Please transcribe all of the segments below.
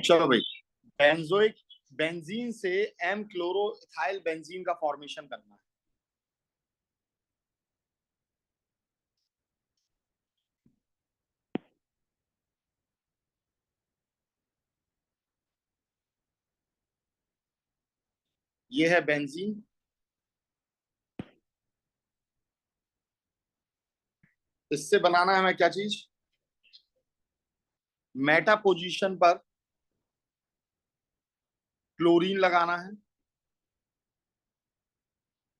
चलो भाई, benzoic benzene से एम क्लोरो इथाइल बेंजीन का फॉर्मेशन करना है। ये है बेंजीन। इससे बनाना है हमें क्या चीज? मेटा पोजीशन पर क्लोरीन लगाना है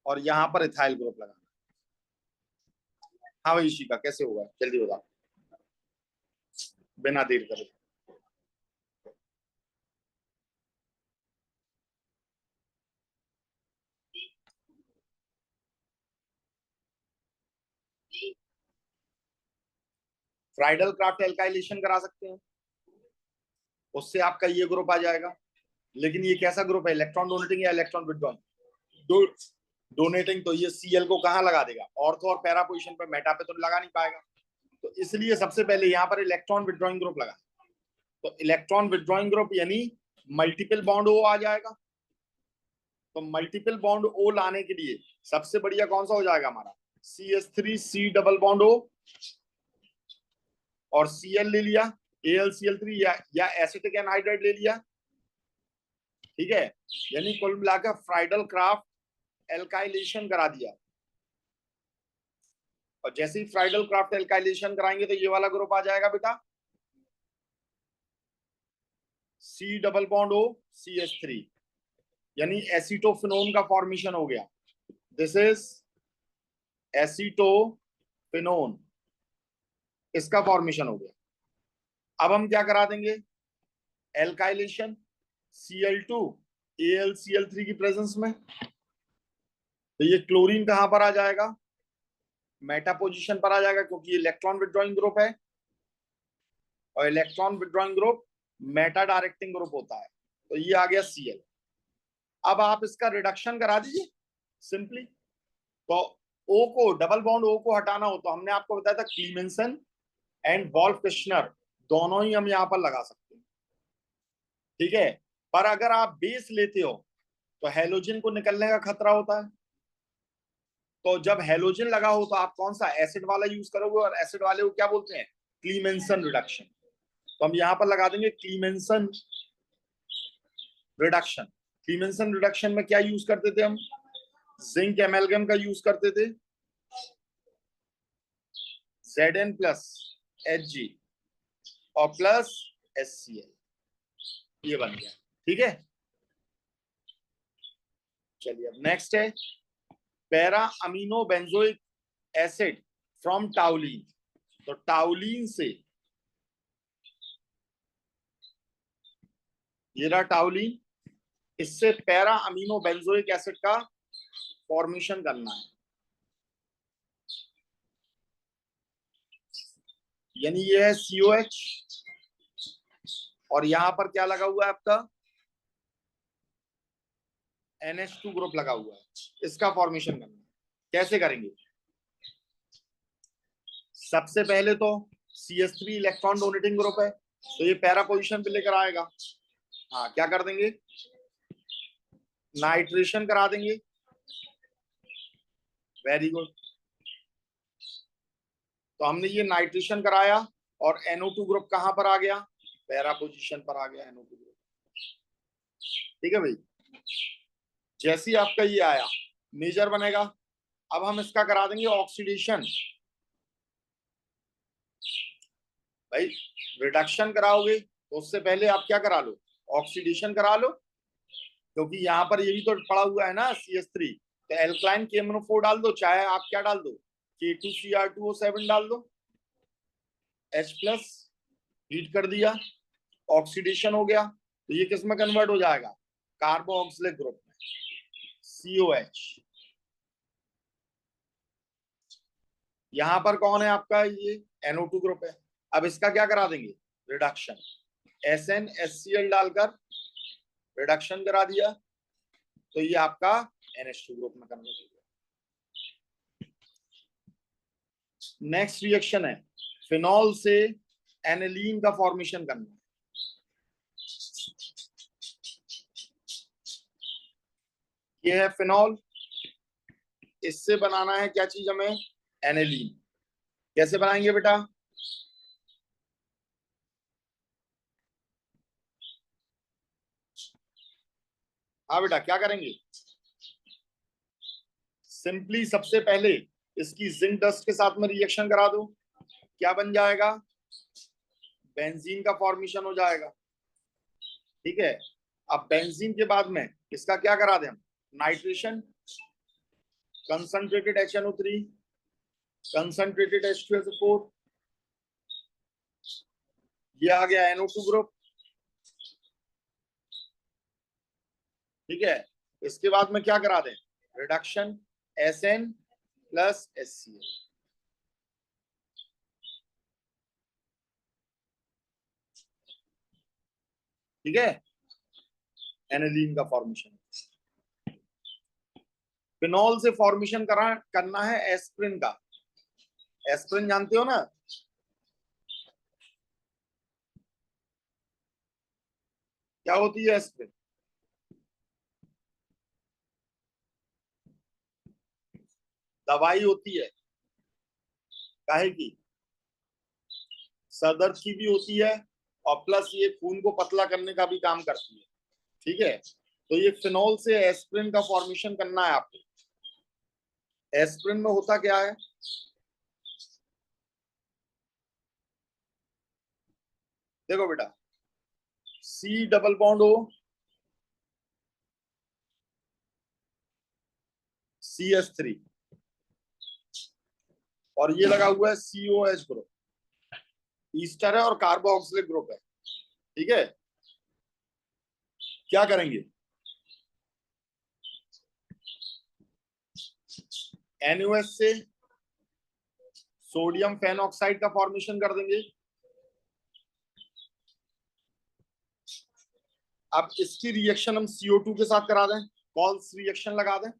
और यहां पर इथाइल ग्रुप लगाना है। हाँ भाई शिका, कैसे होगा, जल्दी बता, बिना देर करे। फ्राइडल क्राफ्ट एल्काइलेशन करा सकते हैं, उससे आपका ये ग्रुप आ जाएगा। लेकिन ये कैसा ग्रुप है, इलेक्ट्रॉन डोनेटिंग या इलेक्ट्रॉन विड्रॉइंग? दो डोनेटिंग। तो ये सीएल को कहाँ लगा देगा, ऑर्थो और पैरा पोजीशन पर, मेटा पे तो लगा नहीं पाएगा। तो इसलिए सबसे पहले यहाँ पर इलेक्ट्रॉन विड्रॉइंग ग्रुप लगा। तो इलेक्ट्रॉन विड्रॉइंग ग्रुप यानी मल्टीपल बॉन्ड ओ आ जाएगा। तो मल्टीपल बॉन्ड ओ लाने के लिए सबसे बढ़िया कौन सा हो जाएगा हमारा, CH3 C डबल बॉन्ड ओ, और Cl ले लिया, AlCl3 या एसिटिक एनहाइड्राइड ले लिया। ठीक है, यानी कुल मिलाकर फ्राइडल क्राफ्ट एल्काइलेशन करा दिया। और जैसे ही फ्राइडल क्राफ्ट एल्काइलेशन कराएंगे तो ये वाला ग्रुप आ जाएगा बेटा, C double bond O CH3, यानी एसीटोफिनोन का फॉर्मेशन हो गया। दिस इज एसीटोफिनोन, इसका फॉर्मेशन हो गया। अब हम क्या करा देंगे, एल्काइलेशन Cl2 AlCl3 की प्रेजेंस में। तो ये क्लोरीन कहां पर आ जाएगा, मेटा पोजीशन पर आ जाएगा, क्योंकि ये इलेक्ट्रॉन विड्रॉइंग ग्रुप है और electron withdrawing group Meta directing group होता है। तो ये आ गया Cl। अब आप इसका रिडक्शन करा दीजिए सिंपली। तो ओ को, डबल बॉन्ड ओ को हटाना हो तो हमने आपको बताया था क्लीमेंसन एंड वॉल्फ किश्नर दोनों ही हम यहां पर लगा सकते हैं। ठीक है, पर अगर आप बेस लेते हो तो हेलोजन को निकलने का खतरा होता है। तो जब हेलोजन लगा हो तो आप कौन सा एसिड वाला यूज करोगे, और एसिड वाले को क्या बोलते हैं, क्लीमेंसन रिडक्शन। तो हम यहां पर लगा देंगे क्लीमेंसन रिडक्शन। क्लीमेंसन रिडक्शन में क्या यूज करते थे हम, जिंक एमेल्गम का यूज करते थे, Zn प्लस Hg और प्लस HCl, ये बन गया। ठीक है, चलिए अब नेक्स्ट है para amino benzoic acid from टाउलिन। तो टाउलिन से, ये रहा टाउलिन, इससे पैरा अमीनो बेंजोइक एसिड का फॉर्मेशन करना है। यानी ये है COH और यहां पर क्या लगा हुआ है आपका, NH2 ग्रुप लगा हुआ है। इसका फॉर्मेशन करना है, कैसे करेंगे? सबसे पहले तो CH3 इलेक्ट्रॉन डोनेटिंग ग्रुप है, तो ये पैरा पोजीशन पे लेकर आएगा। हाँ, क्या कर देंगे, नाइट्रेशन करा देंगे। Very good. तो हमने ये नाइट्रेशन कराया और NO2 ग्रुप कहां पर आ गया, पैरा पोजीशन पर आ गया NO2 ग्रुप। ठीक है भाई, जैसे ही आपका ये आया मेजर बनेगा। अब हम इसका करा देंगे ऑक्सीडेशन। भाई रिडक्शन कराओगे तो उससे पहले आप क्या करा लो, ऑक्सीडेशन करा लो, क्योंकि यहाँ पर ये भी तो पड़ा हुआ है ना CH3। तो एल्कलाइन KMnO4 डाल दो, चाहे आप क्या डाल दो, K2Cr2O7 डाल दो, H प्लस, हीट कर दिया, ऑक्सीडेशन हो गया। तो ये किस में कन्वर्ट हो जाएगा, कार्बोक्सिलिक ग्रुप में, COH। यहां पर कौन है आपका, ये NO2 ग्रुप है। अब इसका क्या करा देंगे, रिडक्शन, SnHCl डालकर रिडक्शन करा दिया, तो ये आपका NH2 ग्रुप में कन्वर्ट हो गया। नेक्स्ट रिएक्शन है फिनॉल से एनिलीन का फॉर्मेशन करना है। ये है फिनॉल, इससे बनाना है क्या चीज हमें, एनिलीन। कैसे बनाएंगे बेटा, हाँ बेटा क्या करेंगे, सिंपली सबसे पहले इसकी जिंक डस्ट के साथ में रिएक्शन करा दो, क्या बन जाएगा, बेंजीन का फॉर्मेशन हो जाएगा। ठीक है, अब बेंजीन के बाद में इसका क्या करा दें हम, nitration, concentrated HNO3, concentrated H2SO4, ये आ गया NO2 ग्रुप। ठीक है, इसके बाद में क्या करा दें, रिडक्शन SN प्लस HCl। ठीक है, एनिलीन का फॉर्मेशन। फिनॉल से फॉर्मेशन करना है एस्प्रिन का। एस्प्रिन जानते हो ना, क्या होती है एस्प्रिन, दवाई होती है, काहे की, सर दर्द की भी होती है, और प्लस ये खून को पतला करने का भी काम करती है। ठीक है, तो ये फिनॉल से एस्प्रिन का फॉर्मेशन करना है आपको। एस्प्रिन में होता क्या है, देखो बेटा, C double bond O, CH3, और ये लगा हुआ है COH ग्रुप, ईस्टर है और कार्बोक्सिलिक ग्रुप है। ठीक है, क्या करेंगे, NaOH से सोडियम फेनॉक्साइड का फॉर्मेशन कर देंगे। अब इसकी रिएक्शन हम CO2 के साथ करा दें, कॉल्स रिएक्शन लगा दें,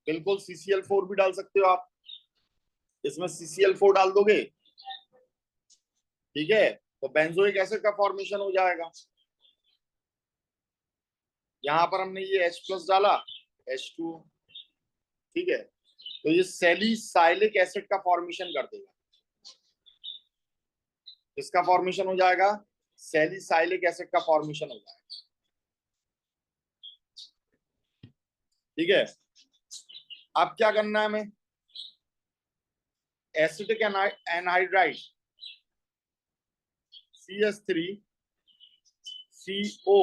बिल्कुल CCl4 भी डाल सकते हो आप, इसमें CCl4 डाल दोगे, ठीक है, तो बेंजोइक एसिड का फॉर्मेशन हो जाएगा। यहां पर हमने ये H प्लस डाला, H2, ठीक है, तो ये सैलिसाइलिक एसिड का फॉर्मेशन कर देगा, इसका फॉर्मेशन हो जाएगा, सैलिसाइलिक एसिड का फॉर्मेशन हो जाएगा। ठीक है, अब क्या करना है हमें, एसिटिक एनहाइड्राइड CH3CO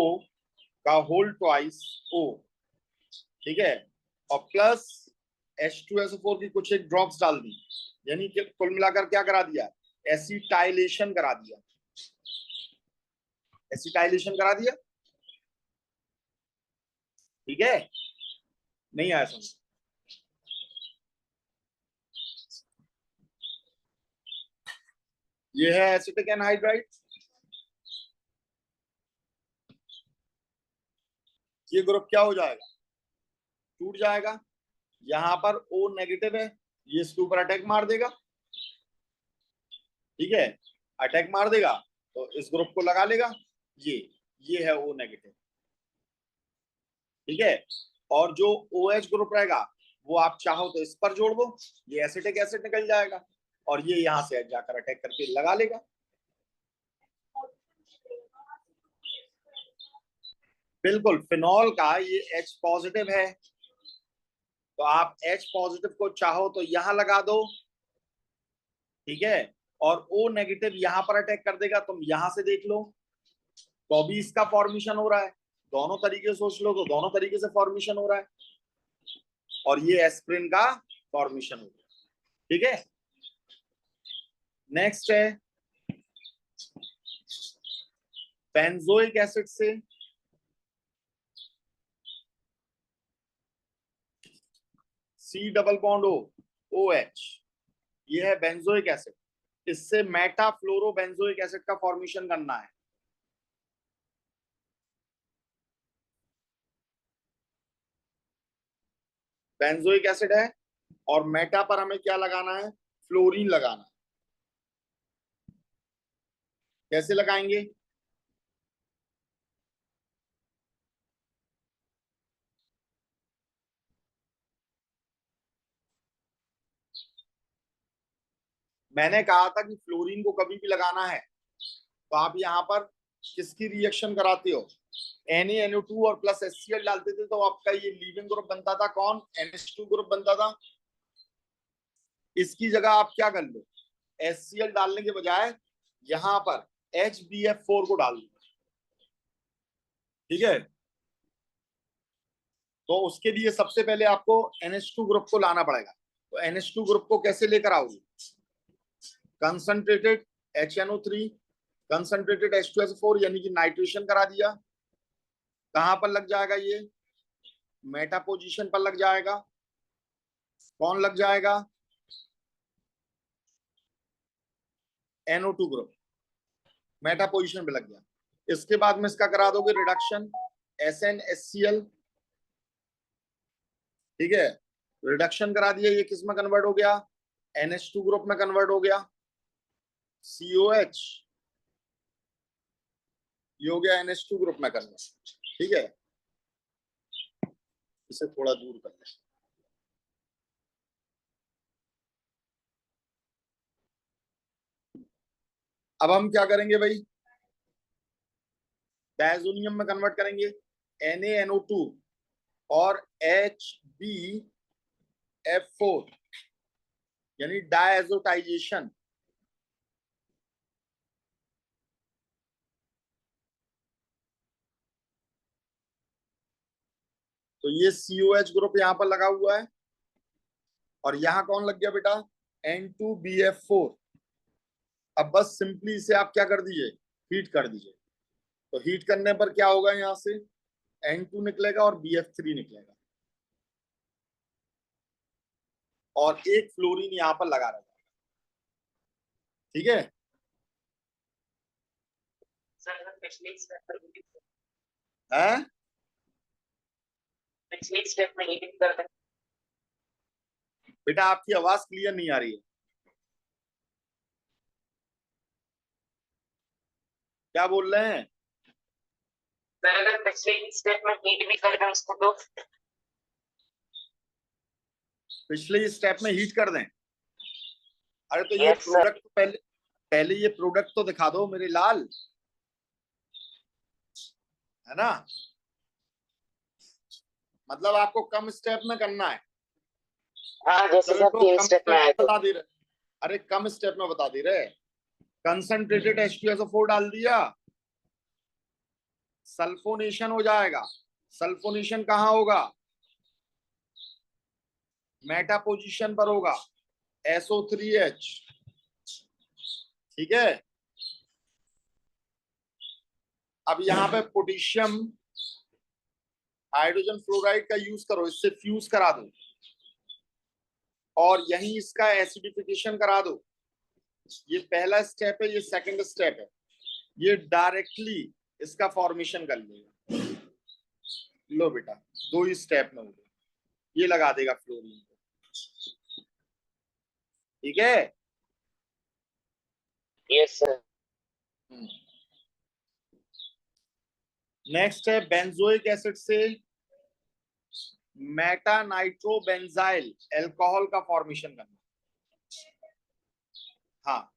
का होल ट्वाइस O, ठीक है, और प्लस H2SO4 की कुछ एक ड्रॉप्स डाल दी, यानी कि कुल मिलाकर क्या करा दिया, एसिटाइलेशन करा दिया, एसिटाइलेशन करा दिया। ठीक है, नहीं आया समझ, ये है एसिटिक एनहाइड्राइड, ये ग्रुप क्या हो जाएगा, टूट जाएगा, यहां पर O नेगेटिव है, ये इसके ऊपर अटैक मार देगा। ठीक है, अटैक मार देगा तो इस ग्रुप को लगा लेगा, ये है O नेगेटिव। ठीक है, और जो OH ग्रुप रहेगा वो आप चाहो तो इस पर जोड़ दो, ये एसिटिक एसिड निकल जाएगा, और ये यहां से जाकर अटैक करके लगा लेगा। बिल्कुल, फिनॉल का ये H पॉजिटिव है, तो आप H पॉजिटिव को चाहो तो यहां लगा दो, ठीक है, और O नेगेटिव यहां पर अटैक कर देगा, तुम यहां से देख लो, तो अभी इसका फॉर्मेशन हो रहा है, दोनों तरीके से सोच लो तो दोनों तरीके से फॉर्मेशन हो रहा है, और ये एस्प्रिन का फॉर्मेशन हो गया। ठीक है, नेक्स्ट है बेंजोइक एसिड से C double bond O, OH, ये है बेंजोइक एसिड, इससे मेटाफ्लोरो बेंजोइक एसिड का फॉर्मेशन करना है। बेंजोइक एसिड है, और मेटा पर हमें क्या लगाना है, फ्लोरीन लगाना है। कैसे लगाएंगे, मैंने कहा था कि फ्लोरीन को कभी भी लगाना है तो आप यहाँ पर किसकी रिएक्शन कराते हो, NaNO2 और प्लस HCl डालते थे तो आपका ये लीविंग ग्रुप बनता था, कौन, NH2 ग्रुप बनता था। इसकी जगह आप क्या कर लो, HCl डालने के बजाय यहां पर HbF4 को डाल दो, ठीक है। तो उसके लिए सबसे पहले आपको NH2 ग्रुप को लाना पड़ेगा। तो NH2 ग्रुप को कैसे लेकर आओगे, कंसंट्रेटेड HNO3 कंसंट्रेटेड H2SO4 यानी कि नाइट्रेशन करा दिया। कहां पर लग जाएगा, ये मेटा पोजीशन पर लग जाएगा। कौन लग जाएगा, NO2 ग्रुप मेटा पोजीशन पे लग गया। इसके बाद में इसका करा दोगे रिडक्शन SnHCl, ठीक है। रिडक्शन करा दिया, ये किस में कन्वर्ट हो गया, NH2 ग्रुप में कन्वर्ट हो गया, COH, ये हो गया NH2 ग्रुप में कन्वर्ट, ठीक है। इसे थोड़ा दूर कर लें। अब हम क्या करेंगे भाई, डायजोनियम में कन्वर्ट करेंगे, NaNO2 और HbF4 यानी डायजोटाइजेशन। तो ये COH ग्रुप यहाँ पर लगा हुआ है और यहाँ कौन लग गया बेटा, N2BF4। अब बस सिंपली इसे आप क्या कर दीजिए, हीट कर दीजिए। तो हीट करने पर क्या होगा, यहाँ से N2 निकलेगा और BF3 निकलेगा और एक फ्लोरीन यहाँ पर लगा रहेगा, ठीक है। हैं? बेटा आपकी आवाज क्लियर नहीं आ रही है, क्या बोल रहे हैं। सर अगर पिछले स्टेप में हीट भी कर दें उसको तो, पिछले स्टेप में हीट कर दें, अरे तो ये यस सर। प्रोडक्ट पहले पहले ये प्रोडक्ट तो दिखा दो मेरे लाल, है ना। मतलब आपको कम स्टेप में करना है। हाँ जैसे चलो सर तो 3 कम स्टेप में स्टेप आए में थे। बता दे रहे, अरे कम स्टेप में बता दे रहे। कंसंट्रेटेड H2SO4 डाल दिया, सल्फोनेशन हो जाएगा। सल्फोनेशन कहाँ होगा, मेटा पोजीशन पर होगा, SO3H, ठीक है। अब यहाँ पे पोटेशियम हाइड्रोजन फ्लोराइड का यूज करो, इससे फ्यूज करा दो और यहीं इसका एसिडिफिकेशन करा दो। ये पहला स्टेप है, ये सेकंड स्टेप है, ये डायरेक्टली इसका फॉर्मेशन कर लेगा। लो बेटा, दो ही स्टेप में हो गया, ये लगा देगा फ्लोरीन को, ठीक है। Yes sir. नेक्स्ट है बेंजोइक एसिड से मेटा नाइट्रोबेंजाइल एल्कोहल का फॉर्मेशन करना। हाँ,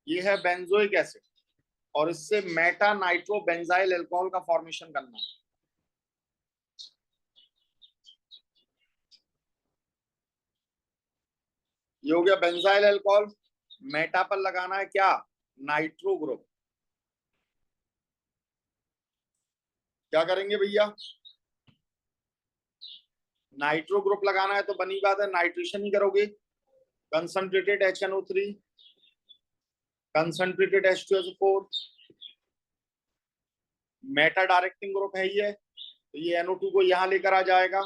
ये है बेंजोइक एसिड और इससे मेटा नाइट्रोबेंजाइल एल्कोहल का फॉर्मेशन करना है। ये हो गया बेंजाइल एल्कोहल, मेटा पर लगाना है क्या, नाइट्रो ग्रुप। क्या करेंगे भैया, नाइट्रो ग्रुप लगाना है तो बनी बात है नाइट्रेशन ही करोगे। Concentrated HNO3 concentrated H2SO4, Meta directing group है ये, तो ये NO2 को यहां लेकर आ जाएगा,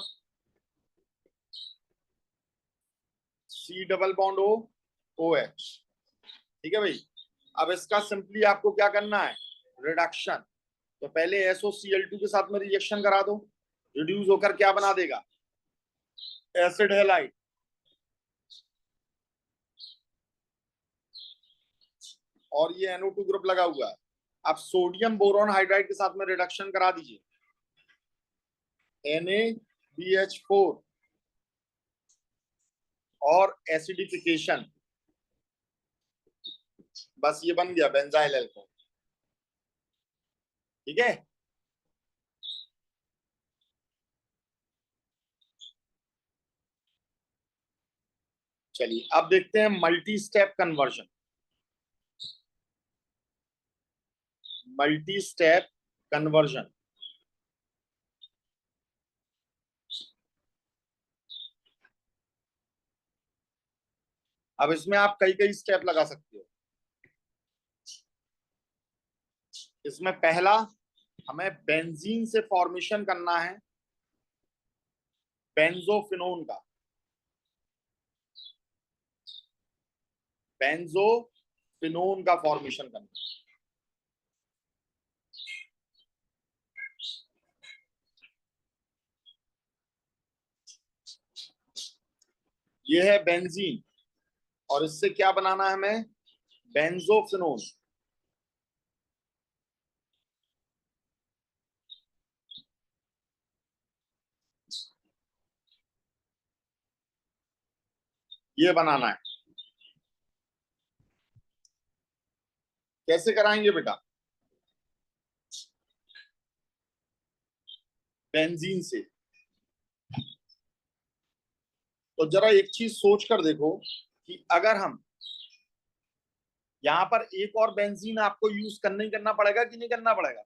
C double bond O OH, ठीक है भाई। अब इसका सिंपली आपको क्या करना है, रिडक्शन। तो पहले SOCl2 के साथ में रिएक्शन करा दो, रिड्यूस होकर क्या बना देगा, एसिड हैलाइड। और ये NO2 ग्रुप लगा हुआ है। अब सोडियम बोरॉन हाइड्राइड के साथ में रिडक्शन करा दीजिए, Na BH4 और एसिडिफिकेशन, बस ये बन गया बेंजाइल अल्कोहल। ठीक है, चलिए अब देखते हैं multi step conversion. Multi step conversion, अब इसमें आप कई कई स्टेप लगा सकते हो। इसमें पहला हमें बेंजीन से फॉर्मेशन करना है बेंजोफिनोन का। बेंजोफिनोन का फॉर्मेशन करना है। ये है बेंजीन और इससे क्या बनाना है हमें, बेंजोफिनोन। ये बनाना है। कैसे कराएंगे बेटा, बेंजीन से। तो जरा एक चीज सोच कर देखो कि अगर हम यहां पर एक और बेंजीन आपको यूज करना पड़ेगा कि नहीं करना पड़ेगा।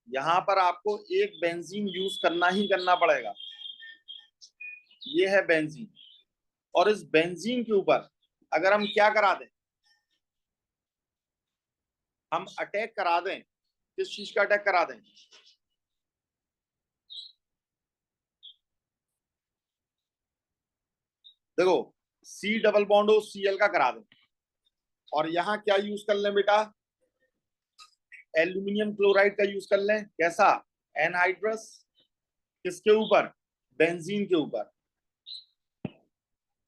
यहां पर आपको एक बेंजीन यूज करना ही करना पड़ेगा। ये है बेंजीन और इस बेंजीन के ऊपर अगर हम क्या करा दें, हम अटैक करा दें, किस चीज का अटैक करा दें, देखो C double bond O Cl का करा दें और यहां क्या यूज कर लें बेटा, एल्यूमिनियम क्लोराइड का यूज कर लें। कैसा, एनहाइड्रस, किसके ऊपर, बेंजीन के ऊपर।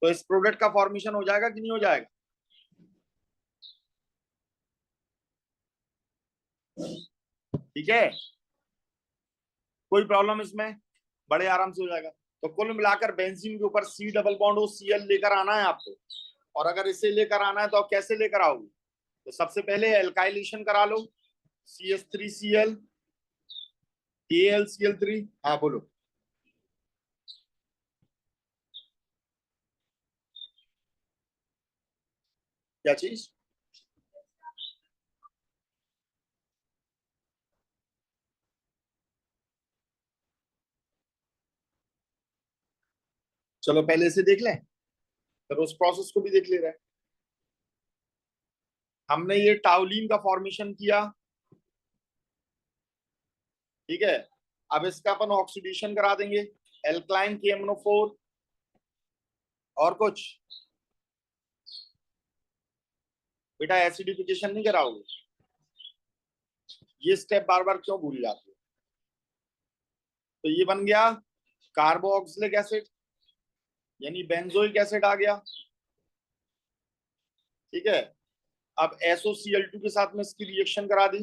तो इस प्रोडक्ट का फॉर्मेशन हो जाएगा कि नहीं हो जाएगा। ठीक है, कोई प्रॉब्लम इसमें, बड़े आराम से हो जाएगा। तो कुल मिलाकर बेंजीन के ऊपर C double bond O Cl लेकर आना है आपको। और अगर इसे लेकर आना है तो आप कैसे लेकर आओगे, तो सबसे पहले एल्काइलेशन करा लो, CH3Cl AlCl3। हाँ बोलो, क्या चीज। चलो पहले इसे देख लें, फिर उस प्रोसेस को भी देख ले रहे हैं। हमने ये टाउलिन का फॉर्मेशन किया, ठीक है। अब इसका अपन ऑक्सीडेशन करा देंगे, एल्कलाइन KMnO4। और कुछ बेटा, एसिडिफिकेशन नहीं कराओगे, ये स्टेप बार बार क्यों भूल जाते हो। तो ये बन गया कार्बोक्सिलिक एसिड यानी बेंजोइक एसिड आ गया। ठीक है, अब SOCl2 के साथ में इसकी रिएक्शन करा दी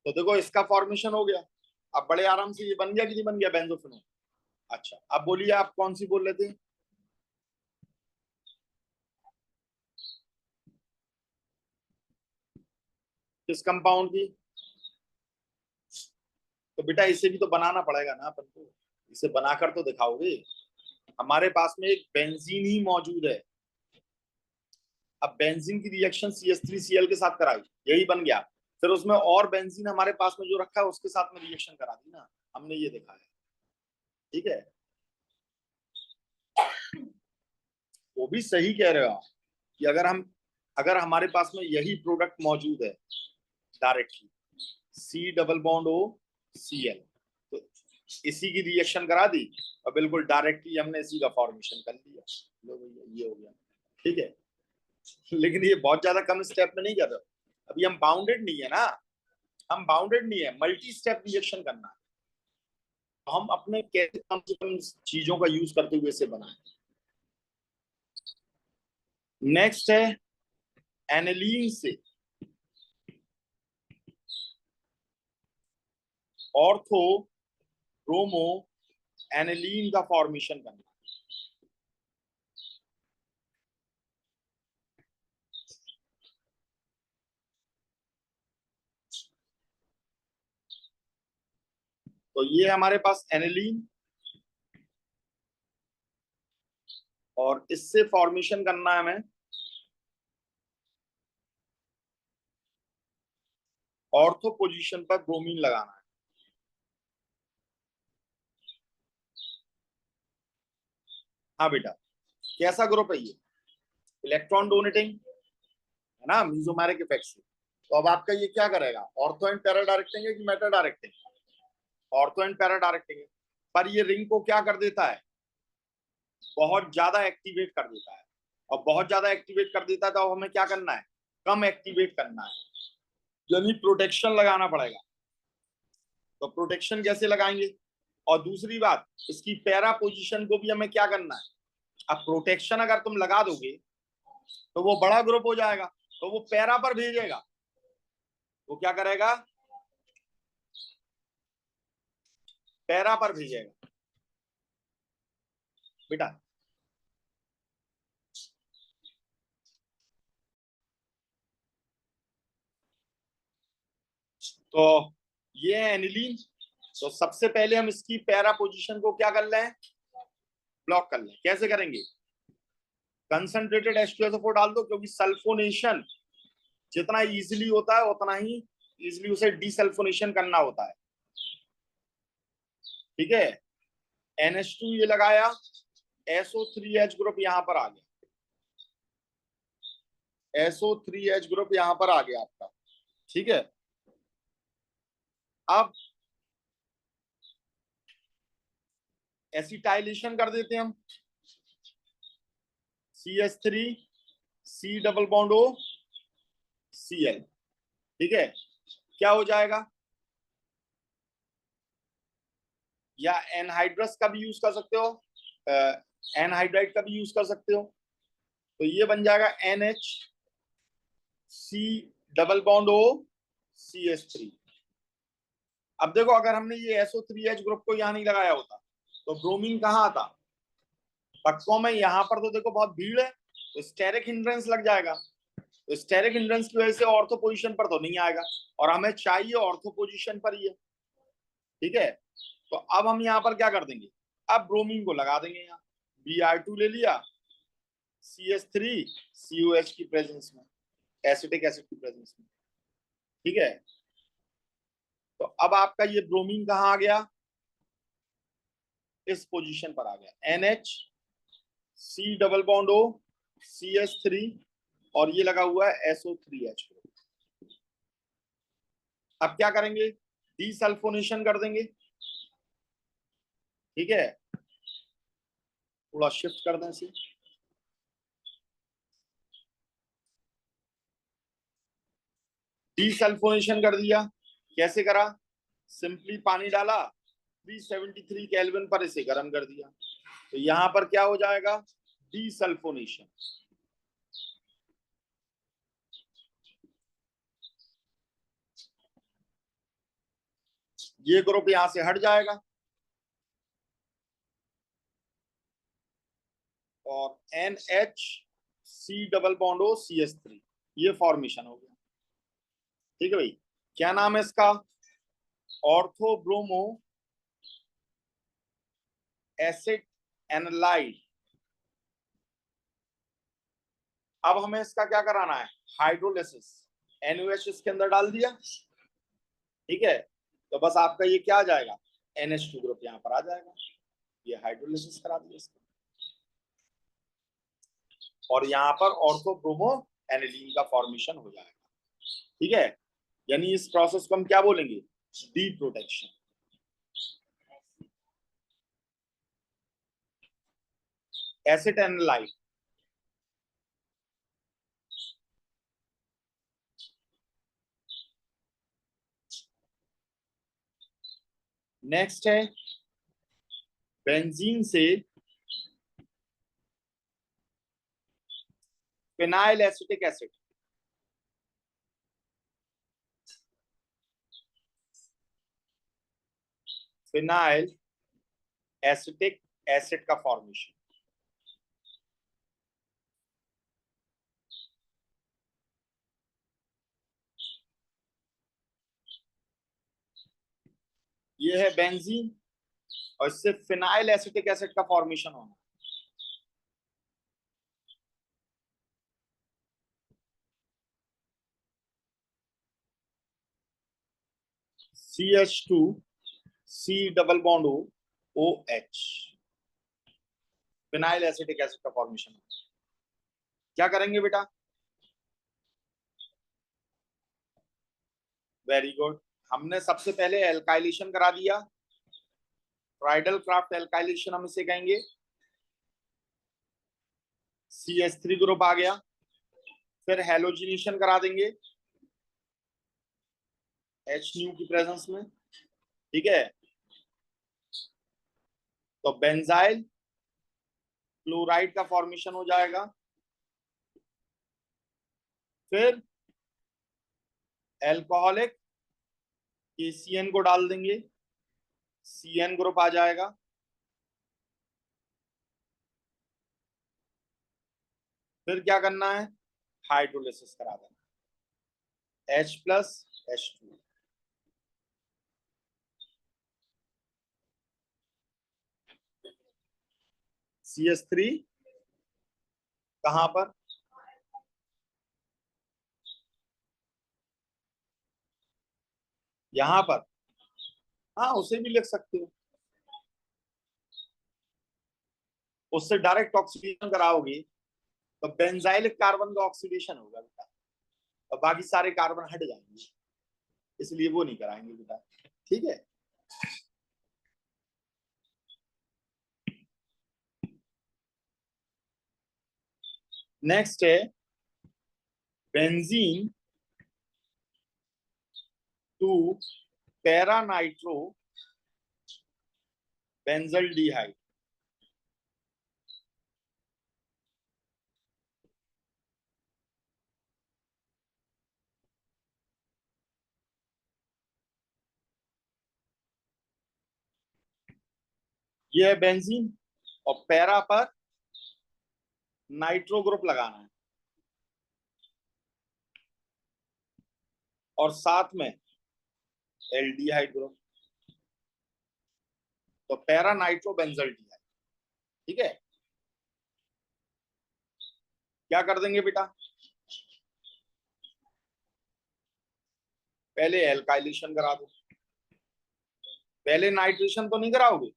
तो देखो इसका फॉर्मेशन हो गया। अब बड़े आराम से ये बन गया कि नहीं बन गया, बेंजोफिनोन। अच्छा अब बोलिए आप कौन सी बोल रहे थे, किस कंपाउंड की। तो बेटा इसे भी तो बनाना पड़ेगा ना अपन को, इसे बनाकर तो दिखाओगे। हमारे पास में एक बेंजीन ही मौजूद है। अब बेंजीन की रिएक्शन CH3Cl के साथ कराई, यही बन गया। फिर उसमें और बेंजीन हमारे पास में जो रखा है उसके साथ में रिएक्शन करा दी ना, हमने ये देखा है। ठीक है, वो भी सही कह रहे हो आप कि अगर हमारे पास में यही प्रोडक्ट मौजूद है directly C double bond O Cl, तो इसी की रिएक्शन करा दी और बिल्कुल डायरेक्टली हमने इसी का फॉर्मेशन कर लिया। लो भैया ये हो गया। ठीक है, लेकिन ये बहुत ज्यादा कम स्टेप में नहीं कर रहे, अभी हम बाउंडेड नहीं है ना, हम बाउंडेड नहीं है, मल्टी स्टेप रिएक्शन करना है। तो हम अपने कैसे कम से कम चीजों का यूज करते हुए इसे बनाए। नेक्स्ट है एनिलीन से ऑर्थो ब्रोमो एनिलीन का फॉर्मेशन करना है। तो ये हमारे पास एनिलीन, और इससे फॉर्मेशन करना है हमें ऑर्थो पोजीशन पर ब्रोमीन लगाना है। हाँ बेटा, कैसा ग्रुप है ये? इलेक्ट्रॉन डोनेटिंग है ना, मीजोमेरिक इफेक्ट से। तो अब आपका ये क्या करेगा, ऑर्थो एंड पैरा डायरेक्टिंग है कि Meta directing? Ortho and para directing है। पर ये रिंग को क्या कर देता है, बहुत ज्यादा एक्टिवेट कर देता है। और बहुत ज्यादा एक्टिवेट कर देता है तो अब हमें क्या करना है, कम एक्टिवेट करना है, यानी प्रोटेक्शन लगाना पड़ेगा। तो प्रोटेक्शन कैसे लगाएंगे? और दूसरी बात, इसकी पैरा पोजीशन को भी हमें क्या करना है। अब प्रोटेक्शन अगर तुम लगा दोगे तो वो बड़ा ग्रुप हो जाएगा, तो वो पैरा पर भेजेगा। वो क्या करेगा, पैरा पर भेजेगा बेटा। तो ये है एनिलीन। तो सबसे पहले हम इसकी पैरा पोजीशन को क्या कर लें, ब्लॉक कर लें। कैसे करेंगे, कंसंट्रेटेड H2SO4 डाल दो, क्योंकि सल्फोनेशन जितना इजीली होता है उतना ही इजीली उसे डीसल्फोनेशन करना होता है। ठीक है, NH2 ये लगाया, SO3H ग्रुप यहां पर आ गया, SO3H ग्रुप यहां पर आ गया आपका। ठीक है, अब एसिटाइलेशन कर देते हैं हम, CH3 C double bond O Cl। ठीक है, क्या हो जाएगा, या एनहाइड्रस का भी यूज कर सकते हो, एनहाइड्राइड का भी यूज कर सकते हो। तो ये बन जाएगा NH C double bond O CH3। अब देखो, अगर हमने ये SO3H ग्रुप को यहाँ नहीं लगाया होता तो ब्रोमीन कहाँ आता, पक्कों में। यहाँ पर तो देखो बहुत भीड़ है, तो स्टेरिक हिंड्रेंस लग जाएगा। तो स्टेरिक हिंड्रेंस की वजह से ऑर्थो पोजीशन पर तो नहीं आएगा, और हमें चाहिए ऑर्थो पोजीशन पर ही है। ठीक है, तो अब हम यहाँ पर क्या कर देंगे, अब ब्रोमीन को लगा देंगे यहाँ, Br2 ले लिया, CH3 COH की प्रेजेंस में, एसिटिक एसिड की प्रेजेंस में। ठीक है, तो अब आपका ये ब्रोमीन कहाँ आ गया, इस पोजीशन पर आ गया, NH C double bond O CH3, और ये लगा हुआ है SO3H। अब क्या करेंगे, डीसल्फोनेशन कर देंगे। ठीक है, थोड़ा शिफ्ट कर दें इसे। डीसल्फोनेशन कर दिया, कैसे करा, सिंपली पानी डाला, 373 केल्विन पर इसे गर्म कर दिया, तो यहां पर क्या हो जाएगा, डीसल्फोनेशन। ये ग्रुप यहां से हट जाएगा, और NH C double bond O CH3, ये फॉर्मेशन हो गया। ठीक है भाई, क्या नाम है इसका, ऑर्थो ब्रोमो एसिड एनालाइड। अब हमें इसका क्या कराना है, हाइड्रोलिसिस। NaOH इसके अंदर डाल दिया। ठीक है, तो बस आपका ये क्या आ जाएगा, NH2 ग्रुप यहाँ पर आ जाएगा, ये हाइड्रोलिसिस करा दिया इसका, और यहाँ पर ऑर्थो ब्रोमो एनिलीन का फॉर्मेशन हो जाएगा। ठीक है, यानी इस प्रोसेस को हम क्या बोलेंगे, D protection. Acid analyte, next है बेंजीन से phenyl acetic acid. Phenyl acetic acid का फॉर्मेशन। ये है बेंजीन और इससे फिनाइल एसिटिक एसिड का फॉर्मेशन होना। CH2 C double bond O OH, phenyl acetic acid का फॉर्मेशन। क्या करेंगे बेटा? Very good. हमने सबसे पहले एल्काइलेशन करा दिया, फ्राइडल क्राफ्ट एल्काइलेशन हम इसे कहेंगे। CH3 ग्रुप आ गया, फिर हेलोजिनेशन करा देंगे HNu की प्रेजेंस में, ठीक है। तो बेंजाइल क्लोराइड का फॉर्मेशन हो जाएगा, फिर एल्कोहलिक KCN को डाल देंगे, CN ग्रुप आ जाएगा, फिर क्या करना है? हाइड्रोलिसिस करा देना, H प्लस H2। CH3 कहां पर? यहां पर। हाँ, उसे भी लिख सकते हो, उससे डायरेक्ट ऑक्सीडेशन कराओगे तो बेंजाइलिक कार्बन का ऑक्सीडेशन होगा बेटा, और बाकी सारे कार्बन हट जाएंगे, इसलिए वो नहीं कराएंगे बेटा, ठीक है। नेक्स्ट है benzene to para nitro benzaldehyde. ये है बेंजीन और पैरा पर नाइट्रो ग्रुप लगाना है और साथ में एल्डिहाइड ग्रुप, तो पैरा नाइट्रो बेंजल्डिहाइड, ठीक है। क्या कर देंगे बेटा? पहले एल्काइलेशन करा दो। पहले नाइट्रेशन तो नहीं कराओगे,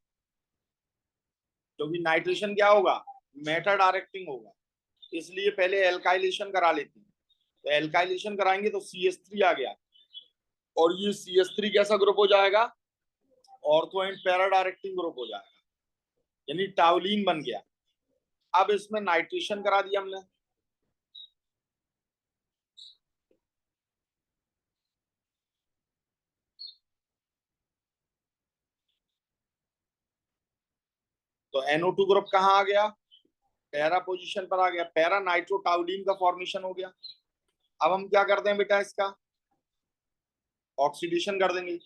क्योंकि नाइट्रेशन क्या होगा? मेटा डायरेक्टिंग होगा, इसलिए पहले एल्काइलेशन करा लेते हैं। तो एल्काइलेशन कराएंगे तो CH3 आ गया, और ये CH3 कैसा ग्रुप हो जाएगा? Ortho and para directing group हो जाएगा, यानी टाउलिन बन गया। अब इसमें नाइट्रेशन करा दिया हमने, तो NO2 ग्रुप कहाँ आ गया? पैरा पोजीशन पर आ गया, पैरा नाइट्रो टाउलिन का फॉर्मेशन हो गया। अब हम क्या करते हैं बेटा? इसका ऑक्सीडेशन कर देंगे,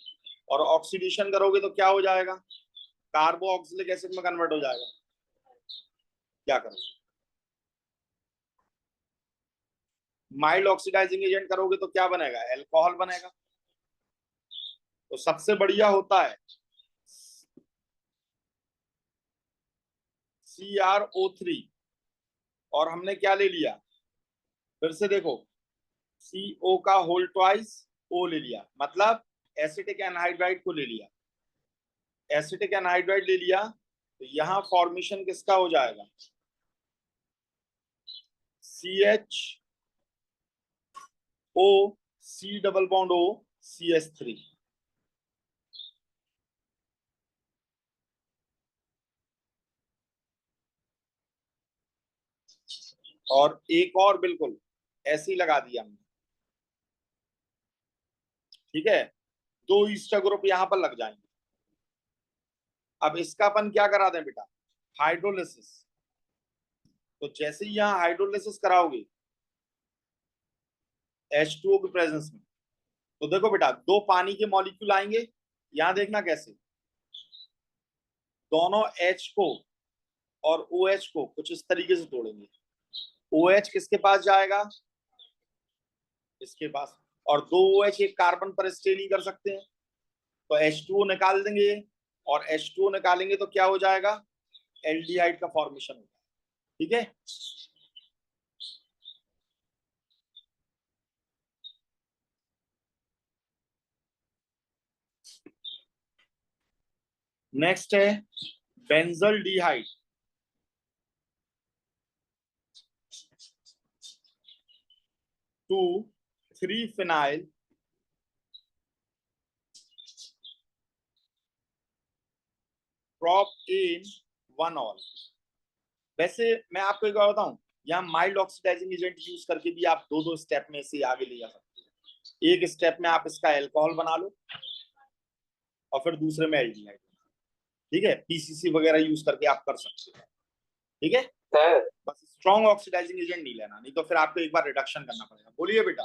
और ऑक्सीडेशन करोगे तो क्या हो जाएगा? कार्बो ऑक्सिलिक एसिड में कन्वर्ट हो जाएगा। क्या करोगे? माइल्ड ऑक्सीडाइजिंग एजेंट करोगे तो क्या बनेगा? एल्कोहल बनेगा। तो सबसे बढ़िया होता है CrO3, और हमने क्या ले लिया? फिर से देखो, CO का होल ट्वाइस O ले लिया, मतलब एसिटिक एनहाइड्राइड को ले लिया। एसिटिक एनहाइड्राइड ले लिया तो यहां फॉर्मेशन किसका हो जाएगा? CHO C double bond O CH3। और एक और बिल्कुल ऐसे ही लगा दिया हमने, ठीक है। दो ईस्टर ग्रुप यहां पर लग जाएंगे। अब इसका अपन क्या करा दें बेटा? हाइड्रोलिसिस। तो जैसे ही यहाँ हाइड्रोलिसिस कराओगे H2O की प्रेजेंस में, तो देखो बेटा, दो पानी के मॉलिक्यूल आएंगे, यहां देखना कैसे। दोनों H को और OH को कुछ इस तरीके से तोड़ेंगे। OH किसके पास जाएगा? इसके पास। और दो OH एक कार्बन पर स्टे नहीं कर सकते हैं, तो H2O निकाल देंगे, और H2O निकालेंगे तो क्या हो जाएगा? एल्डिहाइड का फॉर्मेशन होगा। ठीक है, नेक्स्ट है बेंजल डिहाइड। 2,3-phenyl propane 1-ol। वैसे मैं आपको एक बार बताऊं, यहाँ माइल्ड ऑक्सीडाइजिंग एजेंट यूज करके भी आप दो स्टेप में से आगे ले जा सकते हैं। एक स्टेप में आप इसका एल्कोहल बना लो और फिर दूसरे में एल्डिहाइड। ठीक है, PCC वगैरह यूज करके आप कर सकते हो। ठीक है, बस स्ट्रॉन्ग ऑक्सीडाइजिंग एजेंट नहीं लेना, नहीं तो फिर आपको एक बार रिडक्शन करना पड़ेगा। बोलिए बेटा।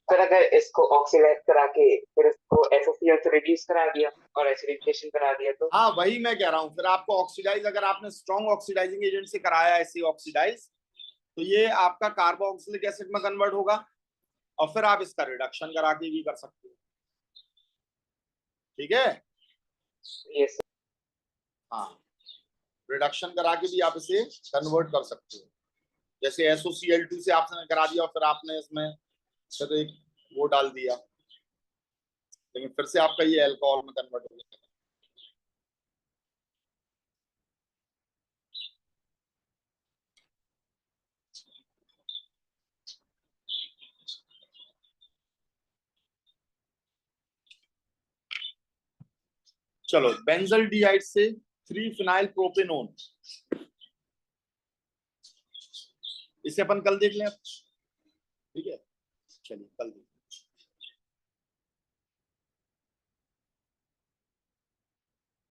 फिर अगर इसको ऑक्सीडाइज करा के फिर इसको एसोसिएशन से रिड्यूस करा दिया और एसिडिफिकेशन करा दिया तो? हाँ, वही मैं कह रहा हूँ, फिर आपको ऑक्सीडाइज, अगर आपने स्ट्रॉन्ग ऑक्सीडाइजिंग एजेंट से कराया ऐसे ऑक्सीडाइज, तो ये आपका कार्बोक्सिलिक एसिड में कन्वर्ट होगा, और फिर आप इसका रिडक्शन करा के भी कर सकते हो। ठीक है, यस। हाँ, रिडक्शन करा के भी आप इसे कन्वर्ट कर सकते हो। जैसे SOCl2 से आपने करा दिया और फिर आपने इसमें फिर एक वो डाल दिया, लेकिन फिर से आपका ये अल्कोहल में कन्वर्ट हो गया। चलो, बेंजल डिहाइड से 3-phenyl प्रोपेनोन, इसे अपन कल देख लें। ठीक है, चलिए कल देख।